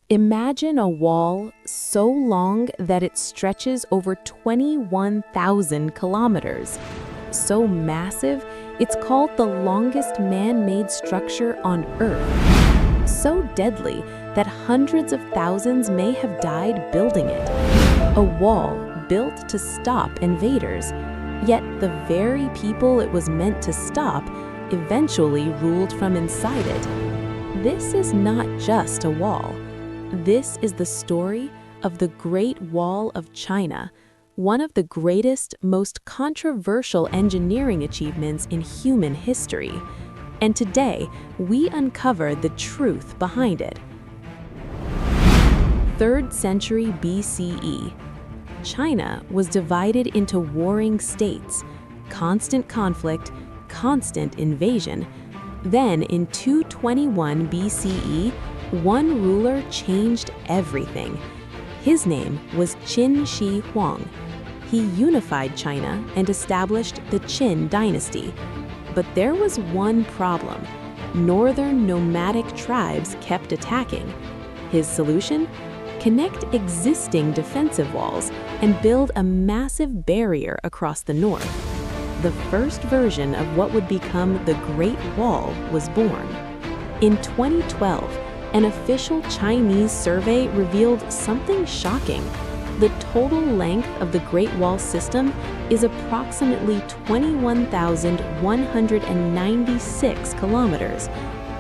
Imagine a wall so long that it stretches over 21,000 kilometers. So massive, it's called the longest man-made structure on Earth. So deadly that hundreds of thousands may have died building it. A wall built to stop invaders, yet the very people it was meant to stop eventually ruled from inside it. This is not just a wall. This is the story of the Great Wall of China, one of the greatest, most controversial engineering achievements in human history. And today, we uncover the truth behind it. 3rd century BCE. China was divided into warring states, constant conflict, constant invasion. Then in 221 BCE, one ruler changed everything. His name was Qin Shi Huang. He unified China and established the Qin Dynasty. But there was one problem. Northern nomadic tribes kept attacking. His solution? Connect existing defensive walls and build a massive barrier across the north. The first version of what would become the Great Wall was born. In 2012, an official Chinese survey revealed something shocking. The total length of the Great Wall system is approximately 21,196 kilometers.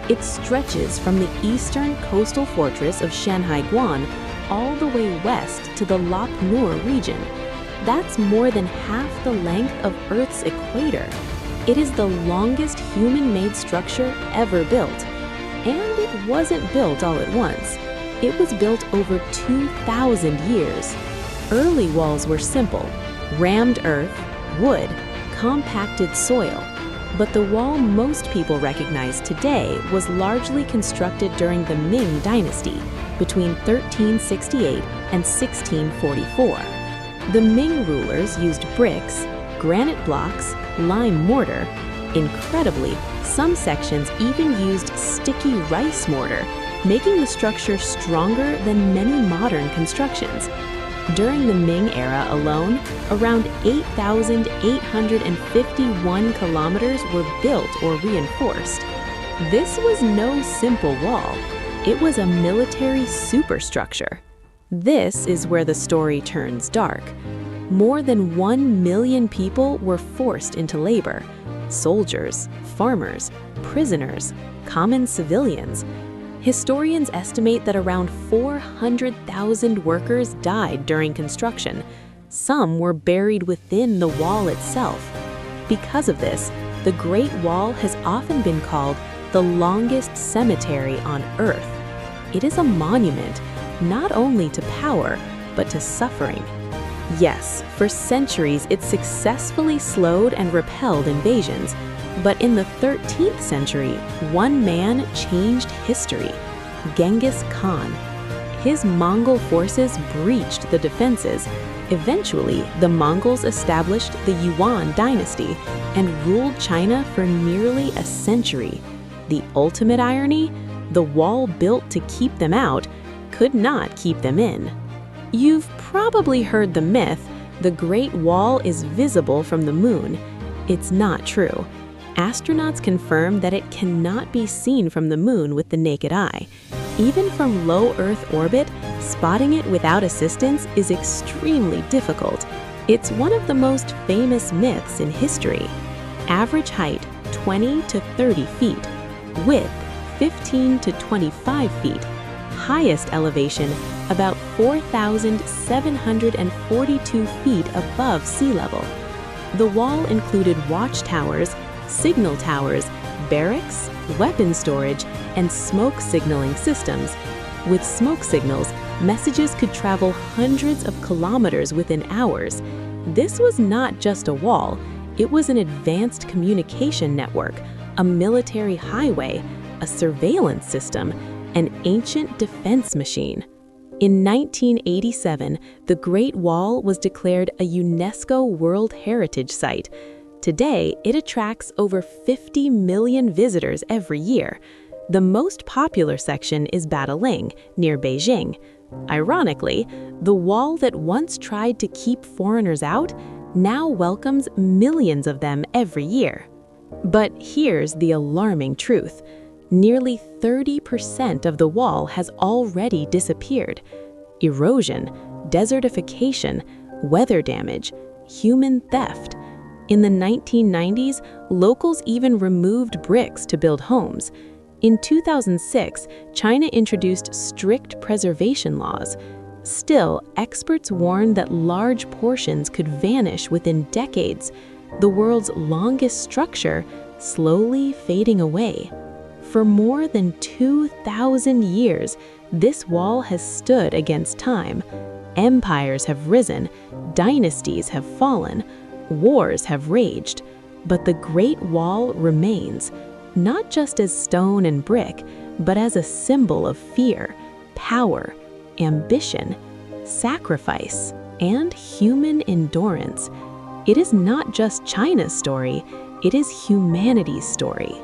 It stretches from the eastern coastal fortress of Shanhaiguan all the way west to the Lop Nur region. That's more than half the length of Earth's equator. It is the longest human-made structure ever built. And it wasn't built all at once. It was built over 2,000 years. Early walls were simple: rammed earth, wood, compacted soil. But the wall most people recognize today was largely constructed during the Ming Dynasty, between 1368 and 1644. The Ming rulers used bricks, granite blocks, lime mortar. Incredibly, some sections even used sticky rice mortar, making the structure stronger than many modern constructions. During the Ming era alone, around 8,851 kilometers were built or reinforced. This was no simple wall. It was a military superstructure. This is where the story turns dark. More than 1 million people were forced into labor. Soldiers, farmers, prisoners, common civilians. Historians estimate that around 400,000 workers died during construction. Some were buried within the wall itself. Because of this, the Great Wall has often been called the longest cemetery on Earth. It is a monument, not only to power, but to suffering. Yes, for centuries it successfully slowed and repelled invasions, but in the 13th century, one man changed history: Genghis Khan. His Mongol forces breached the defenses. Eventually, the Mongols established the Yuan dynasty and ruled China for nearly a century. The ultimate irony? The wall built to keep them out could not keep them in. You've probably heard the myth, the Great Wall is visible from the moon. It's not true. Astronauts confirm that it cannot be seen from the moon with the naked eye. Even from low Earth orbit, spotting it without assistance is extremely difficult. It's one of the most famous myths in history. Average height, 20 to 30 feet. Width, 15 to 25 feet. Highest elevation, about 4,742 feet above sea level. The wall included watchtowers, signal towers, barracks, weapon storage, and smoke signaling systems. With smoke signals, messages could travel hundreds of kilometers within hours. This was not just a wall, it was an advanced communication network, a military highway, a surveillance system, an ancient defense machine. In 1987, the Great Wall was declared a UNESCO World Heritage Site. Today, it attracts over 50 million visitors every year. The most popular section is Badaling, near Beijing. Ironically, the wall that once tried to keep foreigners out now welcomes millions of them every year. But here's the alarming truth. Nearly 30% of the wall has already disappeared. Erosion, desertification, weather damage, human theft. In the 1990s, locals even removed bricks to build homes. In 2006, China introduced strict preservation laws. Still, experts warn that large portions could vanish within decades, the world's longest structure slowly fading away. For more than 2,000 years, this wall has stood against time. Empires have risen, dynasties have fallen, wars have raged, but the Great Wall remains, not just as stone and brick, but as a symbol of fear, power, ambition, sacrifice, and human endurance. It is not just China's story, it is humanity's story.